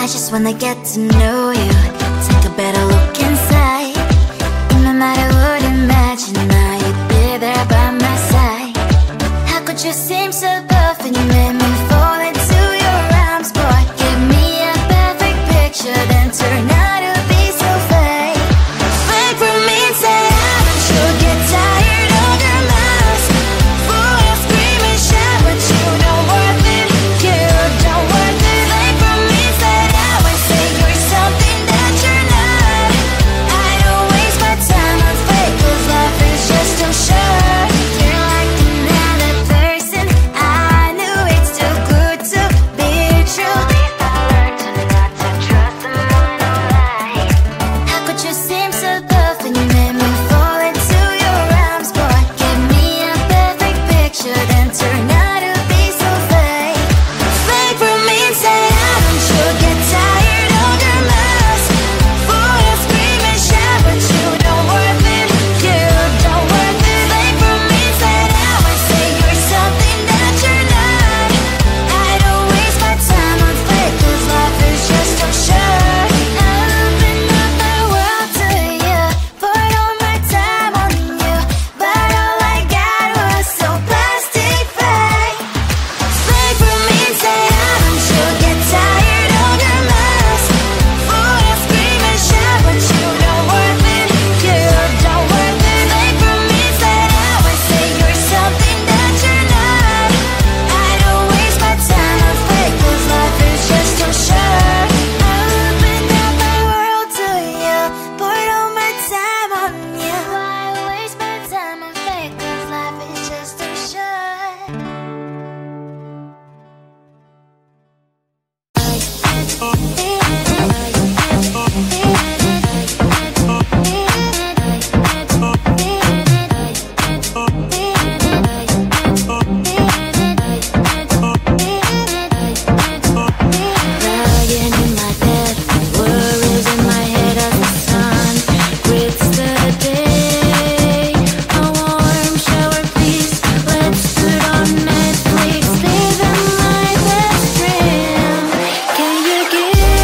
just wanna get to know you, take a better look inside. In no matter what, imagine now you'd be there by my side. How could you seem so perfect? You made me fall into your arms, boy. Give me a perfect picture, then turn out to be so fake. Fake for me and say I should get tired of your mask. Full of scream and shout, but you don't worth it. You don't worth it. Fake for me and say I would say you're something that you're not. I don't waste my time on fake, 'cause life is just too short. You're like another person. I knew it's too good to be true. I learned to not to trust someone who lies. How could you seem so perfect? You made me fall into your arms, boy. Give me a perfect picture, then turn out to be so fake. Fake for me and say I should get tired of your mask. Full of scream and shout, but you don't worth it. You don't worth it. Fake for me and say I would say you're something that you're not. I don't waste my time on fake, 'cause life is just too short. I open up my world to you, poured all my time on you, but all I got was so plastic fake. Fake for me and say I should get tired of your mask. Full of scream and shout, but you don't worth it. You don't worth it. Fake for me and say I would say you're something that you're not. I don't waste my time on fake, 'cause life is just too short. I opened up my world to you, poured all my time on you. Why waste my time on fake, 'cause life is just too short. Lying in my bed, worries in my head as the sun greets the day. A warm shower, please. Let's put on Netflix, living my best dream. Can you give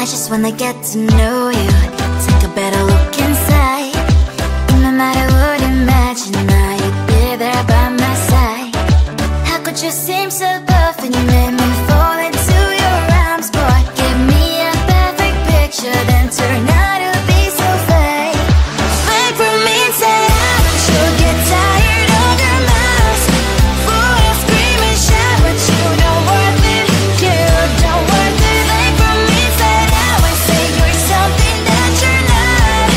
I just wanna get to know you, take a better look inside. No matter what, imagine now you'd be there by my side. How could you seem so perfect? You made me fall into your arms, boy. Give me a perfect picture, then turn out to be so fake. Fake for me, say you'll get tired of your mask. Full of scream and shout, but you don't worth it. You don't worth it. Fake for me, say you're something that you're not.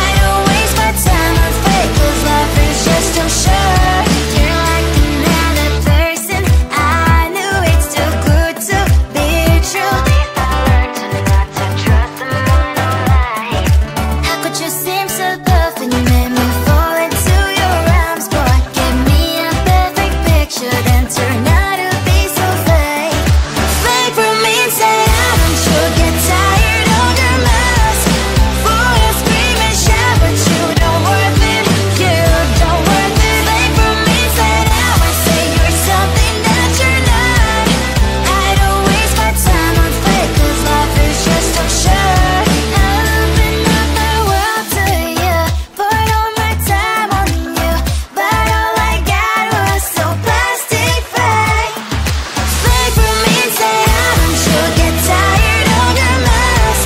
I don't waste my time on fake, 'cause life is just too short. You're like another person. I knew it's too good to be true. I learned to not to trust someone online. How could you seem so perfect? You made me fall into your arms, boy. Give me a perfect picture, then turn out to be so fake. Fake for me, say don't you get tired of your mask? Full of scream and shout, but you don't worth it. You don't worth it. Fake for me, say you're something that you're not. I don't waste my time on fake, 'cause life is just too short. Open up my world to you, put all my time on you, but all I got was so plastic fake. Fake for me, say don't you get tired of your mask?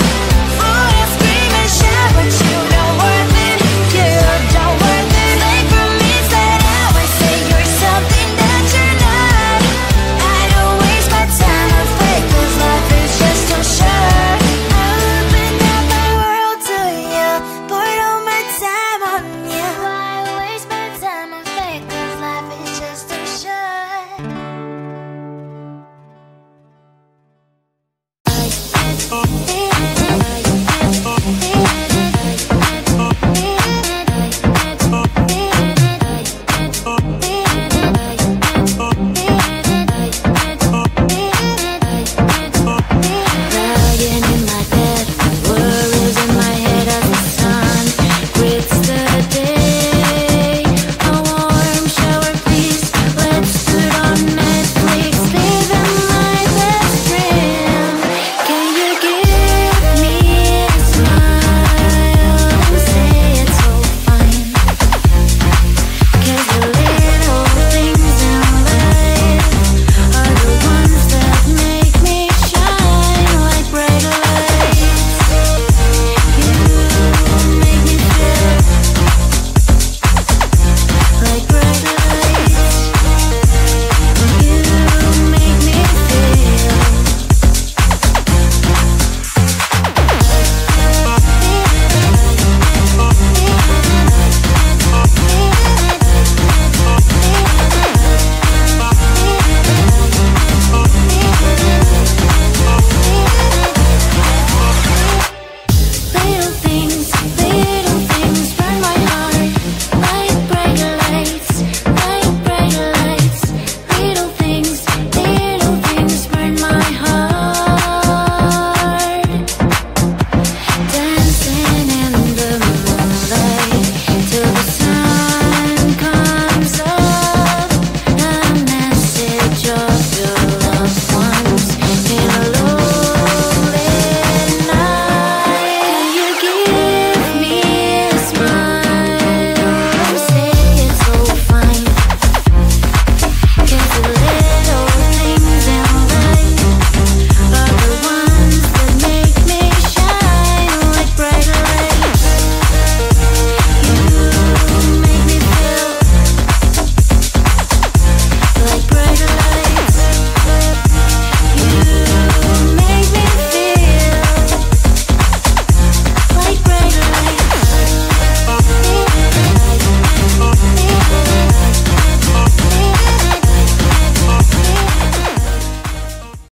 Full of scream and shout, but you don't worth it. You don't worth it. Fake for me, say you're something that you're not. I don't waste my time on fake, 'cause life is just too short. Open up my world to you, put all my time on you. Why waste my time on fake, 'cause life is just too short.